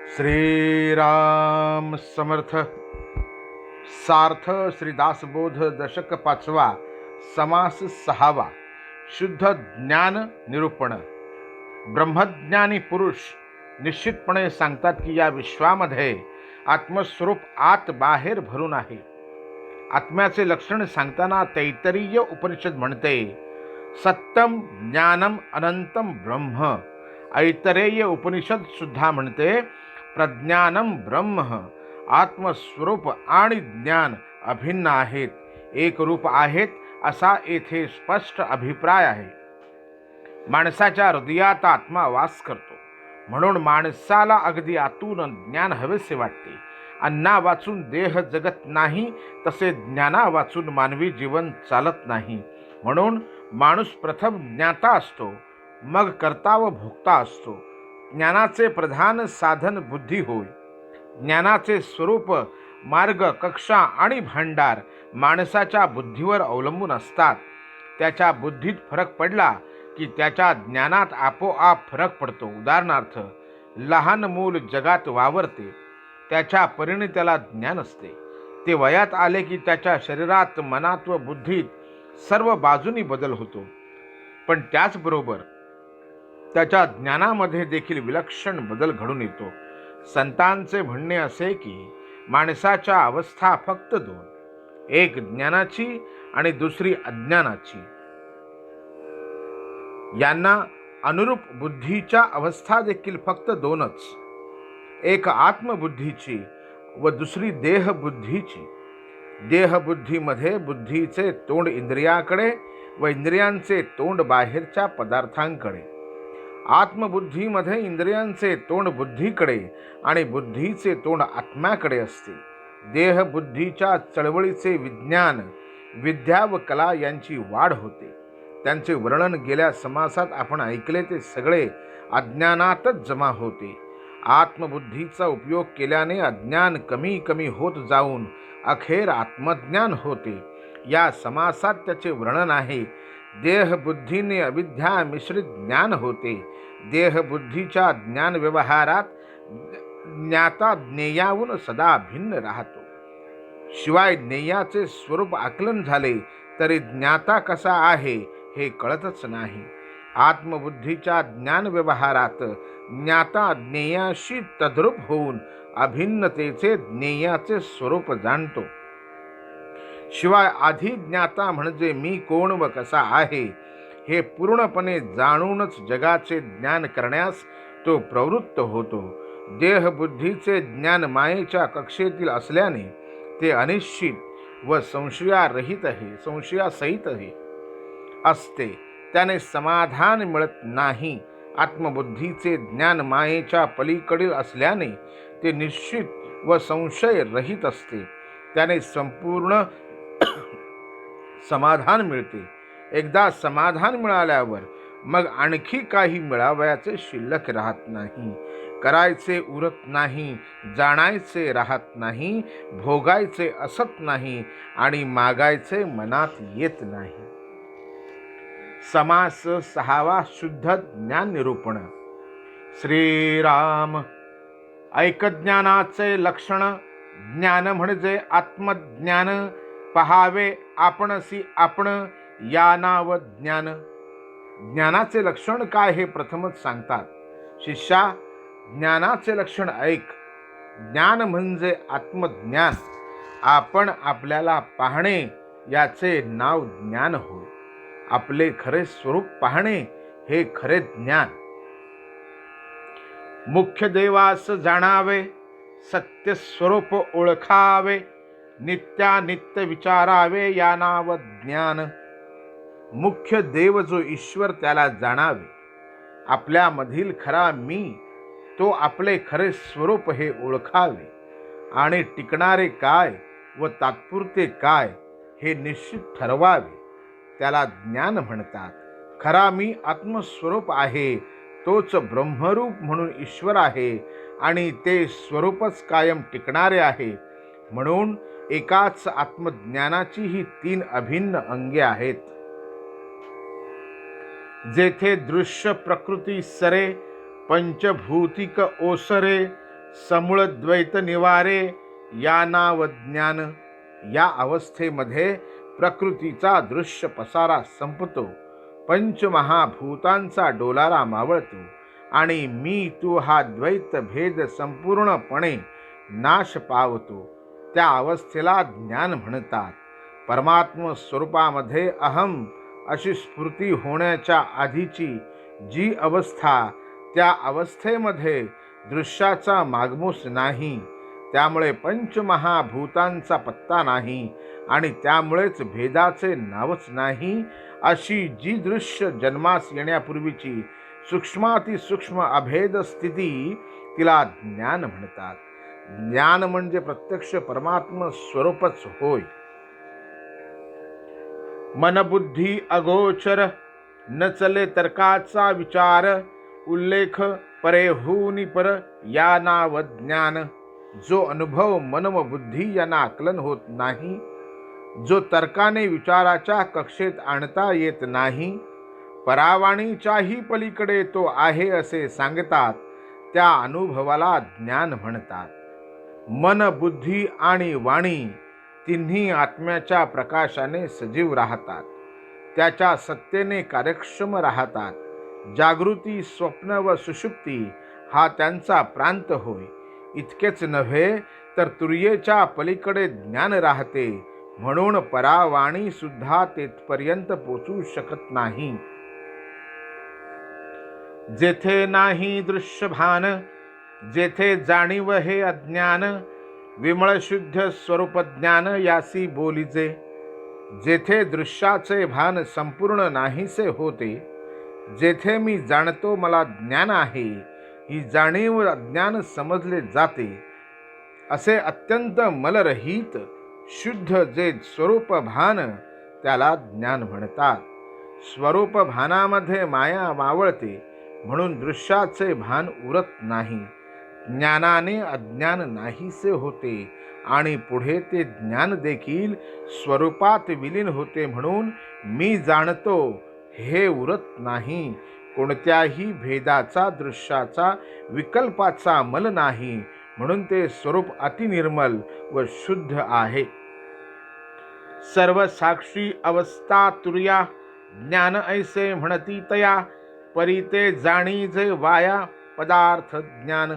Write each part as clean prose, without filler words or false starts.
श्रीराम समर्थ. सार्थ श्री दासबोध दशक 5वा, समास 6वा. शुद्ध ज्ञान निरूपण. ब्रह्मज्ञानी पुरुष निश्चितपणे सांगतात की या विश्वामध्ये आत्मस्वरूप आत बाहेर भरून आहे. आत्म्याचे लक्षण सांगताना तैत्तरीय उपनिषद म्हणते, सत्यम ज्ञानम अनंतम ब्रह्म. ऐतरेय उपनिषद सुद्धा म्हणते, प्रज्ञानम ब्रह्म. आत्मस्वरूप आणि ज्ञान अभिन्न आहेत, एक रूप आहेत असा येथे स्पष्ट अभिप्राय आहे. माणसाच्या हृदयात आत्मा वास करतो, म्हणून माणसाला अगदी आतून ज्ञान हवेसे वाटते. अन्ना वाचून देह जगत नाही, तसे ज्ञाना वाचून मानवी जीवन चालत नाही. म्हणून माणूस प्रथम ज्ञाता असतो, मग कर्ता व भोक्ता असतो. ज्ञानाचे प्रधान साधन बुद्धी होय. ज्ञानाचे स्वरूप, मार्ग, कक्षा आणि भांडार माणसाच्या बुद्धीवर अवलंबून असतात. त्याच्या बुद्धीत फरक पडला की त्याच्या ज्ञानात आपोआप फरक पडतो. उदाहरणार्थ, लहान मूल जगात वावरते, त्याच्या परीने त्याला ज्ञान असते. ते वयात आले की त्याच्या शरीरात, मनात व बुद्धीत सर्व बाजूनी बदल होतो. पण त्याचबरोबर त्याच्या ज्ञानामध्ये देखील विलक्षण बदल घडून येतो. संतांचे म्हणणे असे की माणसाच्या अवस्था फक्त दोन, एक ज्ञानाची आणि दुसरी अज्ञानाची. यांना अनुरूप बुद्धीच्या अवस्था देखील फक्त दोनच, एक आत्मबुद्धीची व दुसरी देहबुद्धीची. देहबुद्धीमध्ये बुद्धीचे तोंड इंद्रियाकडे व इंद्रियांचे तोंड बाहेरच्या पदार्थांकडे. आत्मबुद्धीमध्ये इंद्रियांचे तोंड बुद्धीकडे आणि बुद्धीचे तोंड आत्म्याकडे असते. देहबुद्धीच्या चळवळीचे विज्ञान, विद्या व कला यांची वाढ होते. त्यांचे वर्णन गेल्या समासात आपण ऐकले ते सगळे अज्ञानातच जमा होते. आत्मबुद्धीचा उपयोग केल्याने अज्ञान कमी कमी होत जाऊन अखेर आत्मज्ञान होते. या समासात त्याचे वर्णन आहे. देहबुद्धीने अविद्या मिश्रित ज्ञान होते. देहबुद्धीच्या ज्ञान व्यवहारात ज्ञाता ज्ञेयाहून सदा भिन्न राहतो. शिवाय ज्ञेयाचे स्वरूप आकलन झाले तरी ज्ञाता कसा आहे हे कळतच नाही. आत्मबुद्धीच्या ज्ञान व्यवहारात ज्ञाता ज्ञेयाशी तद्रूप होऊन अभिन्नतेचे ज्ञेयाचे स्वरूप जाणतो. शिवाय आधी ज्ञाता म्हणजे मी कोण व कसा आहे हे पूर्णपणे जाणूनच जगाचे ज्ञान करण्यास तो प्रवृत्त होतो. देहबुद्धीचे ज्ञान मायेच्या कक्षेतील असल्याने ते अनिश्चित व संशयासहित असते. त्याने समाधान मिळत नाही. आत्मबुद्धीचे ज्ञान मायेच्या पलीकडील असल्याने ते निश्चित व संशय रहित असते. त्याने संपूर्ण समाधान मिळते. एकदा समाधान मिळाल्यावर मग आणखी काही मिळावयाचे शिल्लक राहत नाही. करायचे उरत नाही, जाणायचे राहत नाही, भोगायचे असत नाही आणि मागायचे मनात येत नाही. समास 6वा. शुद्ध ज्ञान निरूपण. श्रीराम. ऐकज्ञानाचे लक्षण. ज्ञान म्हणजे आत्मज्ञान. पहावे आपणसी आपण, या नाव ज्ञान. ज्ञानाचे लक्षण काय हे प्रथमच सांगतात. शिष्या, ज्ञानाचे लक्षण ऐक. ज्ञान म्हणजे आत्मज्ञान. आपण आपल्याला पाहणे याचे नाव ज्ञान होय. आपले खरे स्वरूप पाहणे हे खरे ज्ञान. मुख्य देवास जाणावे, सत्य स्वरूप ओळखावे, नित्यानित्य विचारावे, या नाव ज्ञान. मुख्य देव जो ईश्वर त्याला जाणावे. आपल्यामधील खरा मी, तो आपले खरे स्वरूप हे ओळखावे आणि टिकणारे काय व तात्पुरते काय हे निश्चित ठरवावे. त्याला ज्ञान म्हणतात. खरा मी आत्मस्वरूप आहे, तोच ब्रह्मरूप म्हणून ईश्वर आहे आणि ते स्वरूपच कायम टिकणारे आहे. म्हणून एकाच आत्मज्ञानाची ही 3 अभिन्न अंगे आहेत. जेथे दृश्य प्रकृती सरे, पंचभूतिक ओसरे, समूळ द्वैत निवारे या नाव ज्ञान. या अवस्थेमध्ये प्रकृतीचा दृश्य पसारा संपतो, पंचमहाभूतांचा डोलारा मावळतो आणि मी तू हा द्वैत भेद संपूर्णपणे नाश पावतो. त्या अवस्थेला ज्ञान म्हणतात. परमात्म स्वरूपामध्ये अहम अशी स्फूर्ती होण्याच्या आधीची जी अवस्था, त्या अवस्थेमध्ये दृश्याचा मागमूस नाही, त्यामुळे पंचमहाभूतांचा पत्ता नाही आणि त्यामुळेच भेदाचे नावच नाही. अशी जी दृश्य जन्मास येण्यापूर्वीची सूक्ष्मातिसूक्ष्म अभेद स्थिती, तिला ज्ञान म्हणतात. ज्ञान म्हणजे प्रत्यक्ष परमात्म स्वरूपच होय. मनबुद्धी अगोचर, न चले तर्काचा विचार. उल्लेख परेहूनी पर, या नाव ज्ञान. जो अनुभव मन व बुद्धी यांना आकलन होत नाही, जो तर्काने विचाराच्या कक्षेत आणता येत नाही, परावाणीच्याही पलीकडे तो आहे असे सांगतात, त्या अनुभवाला ज्ञान म्हणतात. मन, बुद्धी आणि वाणी तिन्ही आत्म्याच्या प्रकाशाने सजीव राहतात, त्याच्या सत्तेने कार्यक्षम राहतात. जागृती, स्वप्न व सुषुप्ती हा त्यांचा प्रांत होय. इतकेच नव्हे तर तुर्येच्या पलीकडे ज्ञान राहते, म्हणून परावाणी सुद्धा तेथपर्यंत पोचू शकत नाही. जेथे नाही दृश्य भान, जेथे जाणीव हे अज्ञान. विमळ शुद्ध स्वरूप ज्ञान यासी बोलिजे. जेथे दृश्याचे भान संपूर्ण नाहीसे होते, जेथे मी जाणतो मला ज्ञान आहे, ही जाणीव अज्ञान समजले जाते, असे अत्यंत मलरहित शुद्ध जे स्वरूप भान, त्याला ज्ञान म्हणतात. स्वरूप भानामध्ये माया मावळते, म्हणून दृश्याचे भान उरत नाही. ज्ञानाने अज्ञान नाहीसे होते आणि पुढे ते ज्ञान देखील स्वरूपात विलीन होते, म्हणून मी जाणतो हे उरत नाही. कोणत्याही भेदाचा, दृश्याचा, विकल्पाचा मल नाही, म्हणून ते स्वरूप अतिनिर्मल व शुद्ध आहे. सर्व साक्षी अवस्था तुर्या, ज्ञान ऐसे म्हणती तया. परी ते जाणीजे वाया, पदार्थ ज्ञान.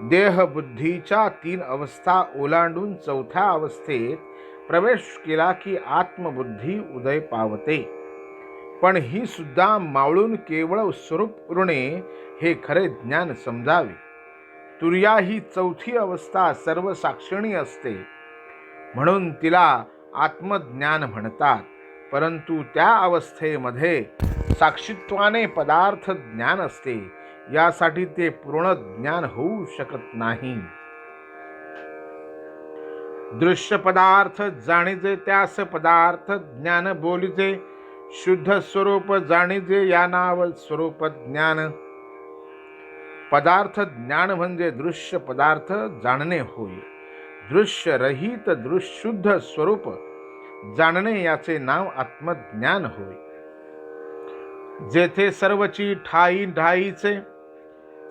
देह बुद्धीच्या 3 अवस्था ओलांडून 4थ्या अवस्थेत प्रवेश केला की आत्मबुद्धी उदय पावते. पण ही सुद्धा मावळून केवळ स्वरूप उरणे हे खरे ज्ञान समजावे. तुर्या ही 4थी अवस्था सर्व साक्षिणी असते, म्हणून तिला आत्मज्ञान म्हणतात. परंतु त्या अवस्थेमध्ये साक्षीत्वाने पदार्थ ज्ञान असते, यासाठी ते पूर्ण ज्ञान होऊ शकत नाही. दृश्य पदार्थ जाणीजे, त्यास पदार्थ ज्ञान बोलिजे. शुद्ध स्वरूप जाणीजे, या नाव स्वरूप ज्ञान. पदार्थ ज्ञान म्हणजे दृश्य पदार्थ जाणणे होय. दृश्य रहित शुद्ध स्वरूप जाणणे याचे नाव आत्मज्ञान होय. जेथे सर्वची ठाई ढाईचे,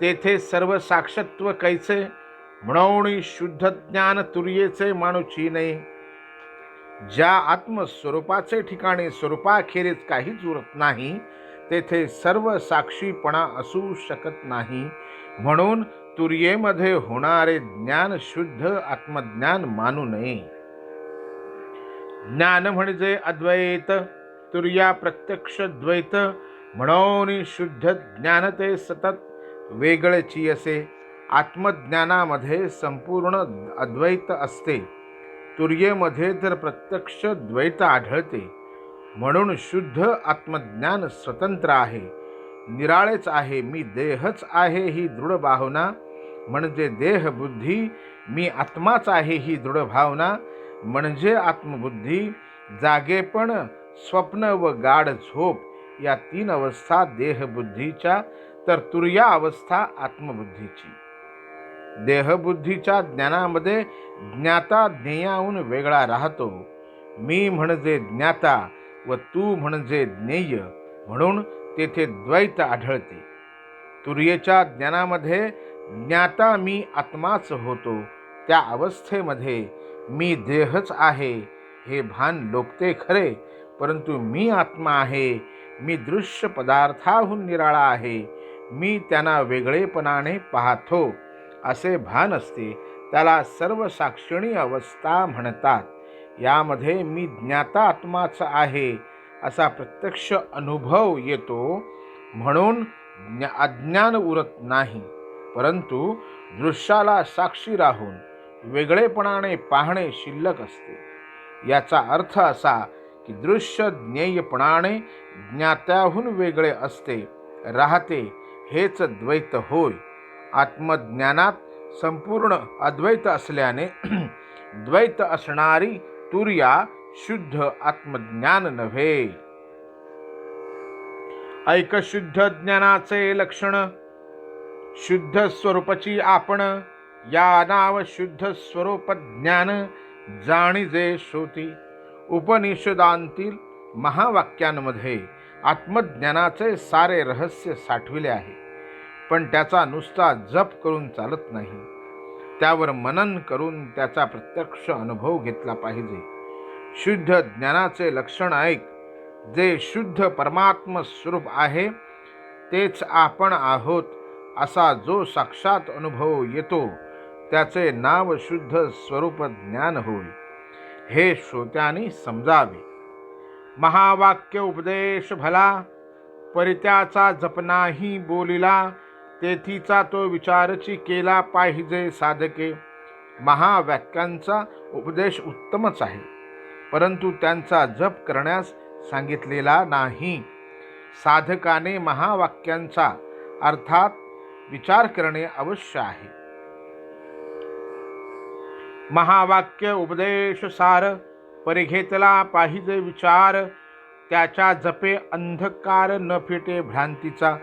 तेथे सर्व साक्षत्व कैचे. म्हणून शुद्ध ज्ञान तुर्येचे मानुची नाही. ज्या आत्मस्वरूपाचे ठिकाणी स्वरूपाखेरीज काहीच उरत नाही, तेथे सर्व साक्षीपणा असू शकत नाही. म्हणून तुर्येमध्ये होणारे ज्ञान शुद्ध आत्मज्ञान मानू नये. ज्ञान म्हणजे अद्वैत, तुर्या प्रत्यक्ष द्वैत. म्हणून शुद्ध ज्ञान ते सतत वेगळेची असे. आत्मज्ञानामध्ये संपूर्ण अद्वैत असते, तुर्येमध्ये तर प्रत्यक्ष द्वैत आढळते. म्हणून शुद्ध आत्मज्ञान स्वतंत्र आहे, निराळेच आहे. मी देहच आहे ही दृढ भावना म्हणजे देह बुद्धी. मी आत्माच आहे ही दृढ भावना म्हणजे आत्मबुद्धी. जागेपण, स्वप्न व गाढ झोप या 3 अवस्था देहबुद्धीच्या, तर तुर्या अवस्था आत्मबुद्धीची. देहबुद्धीच्या ज्ञानामध्ये ज्ञाता ज्ञेयाहून वेगळा राहतो. मी म्हणजे ज्ञाता व तू म्हणजे ज्ञेय, म्हणून तेथे द्वैत आढळते. तुर्येच्या ज्ञानामध्ये ज्ञाता मी आत्माच होतो, त्या अवस्थेमध्ये मी देहच आहे हे भान लोकते खरे, परंतु मी आत्मा आहे, मी दृश्य पदार्थाहून निराळा आहे, मी त्यांना वेगळेपणाने पाहतो असे भान असते. त्याला सर्व साक्षिणी अवस्था म्हणतात. यामध्ये मी ज्ञाता आत्माच आहे असा प्रत्यक्ष अनुभव येतो, म्हणून अज्ञान उरत नाही, परंतु दृश्याला साक्षी राहून वेगळेपणाने पाहणे शिल्लक असते. याचा अर्थ असा की दृश्य ज्ञेयपणाने ज्ञात्याहून वेगळे असते, राहते, हेच द्वैत होय. आत्मज्ञानात संपूर्ण अद्वैत असल्याने द्वैत असणारी तुर्या शुद्ध आत्मज्ञान नव्हे. ऐक शुद्ध ज्ञानाचे लक्षण. शुद्ध स्वरूपाची आपण, या नाव शुद्ध स्वरूप ज्ञान जाणीजे श्रोती. उपनिषदांतील महावाक्यांमध्ये आत्मज्ञानाचे सारे रहस्य साठविले आहे, पण त्याचा नुसता जप करून चालत नाही, त्यावर मनन करून त्याचा प्रत्यक्ष अनुभव घेतला पाहिजे. शुद्ध ज्ञानाचे लक्षण ऐक. जे शुद्ध परमात्म स्वरूप आहे तेच आपण आहोत असा जो साक्षात अनुभव येतो त्याचे नाव शुद्ध स्वरूप ज्ञान होय, हे श्रोत्यांनी समजावे. महावाक्य उपदेश भला, परित्याचा जप नाही बोलिला, तेथीचा तो विचारची केला पाहिजे साधके. महावाक्यांचा उपदेश उत्तमच आहे, परंतु त्यांचा जप करण्यास सांगितलेला नाही. साधकाने महावाक्यांचा अर्थात विचार करणे अवश्य आहे. महावाक्य उपदेश सार, परिघेतला पाहिजे विचार, त्याच्या जपे अंधकार न फिटे भ्रांतीचा.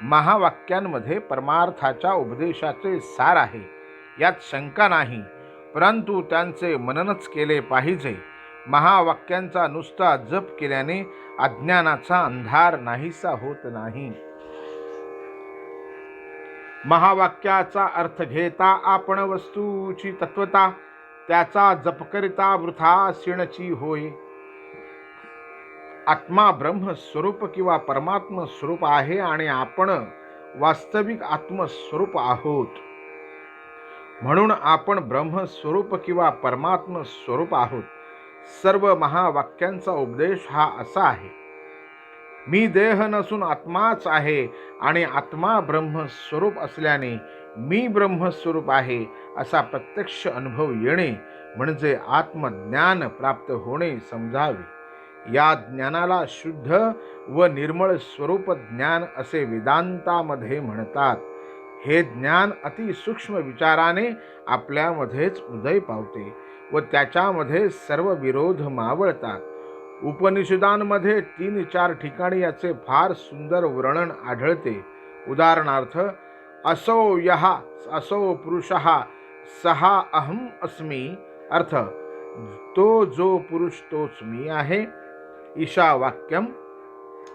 महावाक्यांमध्ये परमार्थाच्या उपदेशाचे सार आहे, यात शंका नाही, परंतु त्यांचे मननच केले पाहिजे. महावाक्यांचा नुसता जप केल्याने अज्ञानाचा अंधार नाहीसा होत नाही. महावाक्याचा अर्थ घेता आपण वस्तूची तत्वता, त्याचा जप करिता वृथा शिणची होय. आत्मा ब्रह्मस्वरूप किंवा परमात्म स्वरूप आहे आणि आपण वास्तविक आत्मस्वरूप आहोत, म्हणून आपण ब्रह्मस्वरूप किंवा परमात्म स्वरूप आहोत. सर्व महावाक्यांचा उपदेश हा असा आहे, मी देह नसून आत्माच आहे आणि आत्मा ब्रह्मस्वरूप असल्याने मी ब्रह्मस्वरूप आहे असा प्रत्यक्ष अनुभव येणे म्हणजे आत्मज्ञान प्राप्त होणे समजावे. या ज्ञानाला शुद्ध व निर्मळ स्वरूप ज्ञान असे वेदांतामध्ये म्हणतात. हे ज्ञान अतिसूक्ष्म विचाराने आपल्यामध्येच उदय पावते व त्याच्यामध्ये सर्व विरोध मावळतात. उपनिषदांमध्ये 3-4 ठिकाणी याचे फार सुंदर वर्णन आढळते. उदाहरणार्थ, असो यः असो पुरुषः सहा अहम अस्मी, अर्थ तो जो पुरुष तोच मी आहे.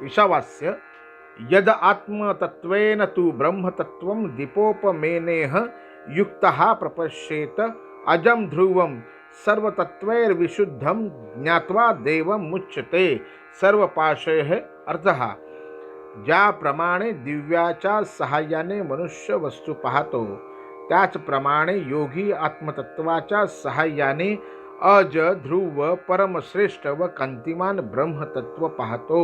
ईशावास्य यद आत्मतत्वेन तु ब्रह्मतत्वं दीपोपमेनेह युक्तः प्रपश्येत अजं ध्रुवं सर्वतत्वैर्विशुद्धं ज्ञात्वा देवं मुच्यते सर्वपाशैः. अर्थः, ज्याप्रमाणे दिव्याच्या सहाय्याने मनुष्य वस्तू पाहतो, त्याचप्रमाणे योगी आत्मतत्वाच्या सहाय्याने अज, ध्रुव, परमश्रेष्ठ व कांतिमान ब्रह्मतत्व पाहतो.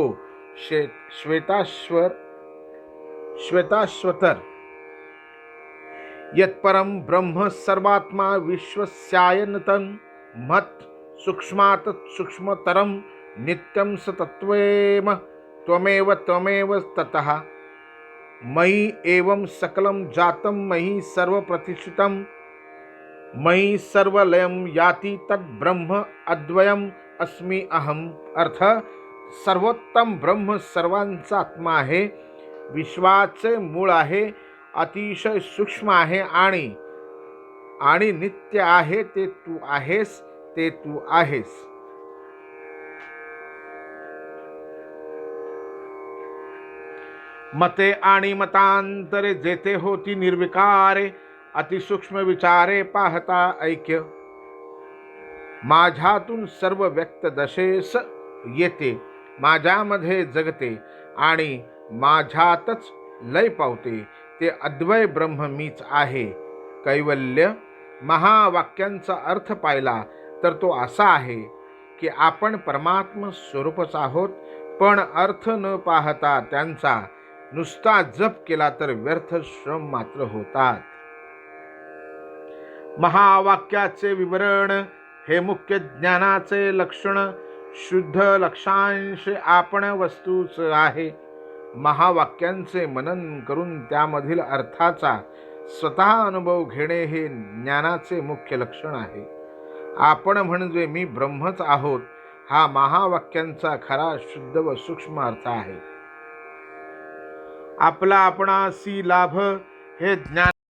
श्वेताश्वतर यत्परम ब्रह्म सर्वात्मा विश्वस्यायनतं महत् सूक्ष्मात् सूक्ष्मतरं नित्यं स तत्त्वेम त्वमेव ततः मयि एवं सकलं जातं मयि सर्वप्रतिष्ठितं मयि सर्वलयं याति तद्ब्रह्म अद्वयम् अस्मि अहम. अर्थ, सर्वोत्तम ब्रह्म सर्वांचा आत्मा आहे, विश्वाचे मूळ आहे, अतिशय सूक्ष्म आहे आणि नित्य आहे. ते तू आहेस. मते आणि मतांतरे जेथे होती निर्विकारे, अतिसूक्ष्म विचारे पाहता ऐक्य. माझ्यातून सर्व व्यक्त दशेस येते, माझ्यामध्ये जगते आणि माझ्यातच लय पावते, ते अद्वय ब्रह्म मीच आहे. कैवल्य महावाक्यांचा अर्थ पाहिला तर तो असा आहे की आपण परमात्म स्वरूपच आहोत, पण अर्थ न पाहता त्यांचा नुसता जप केला तर व्यर्थ श्रम मात्र होतात. महावाक्याचे विवरण हे मुख्य ज्ञानाचे लक्षण. शुद्ध लक्षांश आपण वस्तूच आहे. महावाक्यांचे मनन करून त्यामधील अर्थाचा स्वतः अनुभव घेणे हे ज्ञानाचे मुख्य लक्षण आहे. आपण म्हणजे मी ब्रह्मच आहोत हा महावाक्यांचा खरा शुद्ध व सूक्ष्म अर्थ आहे. आपला आपणासी लाभ हे ज्ञान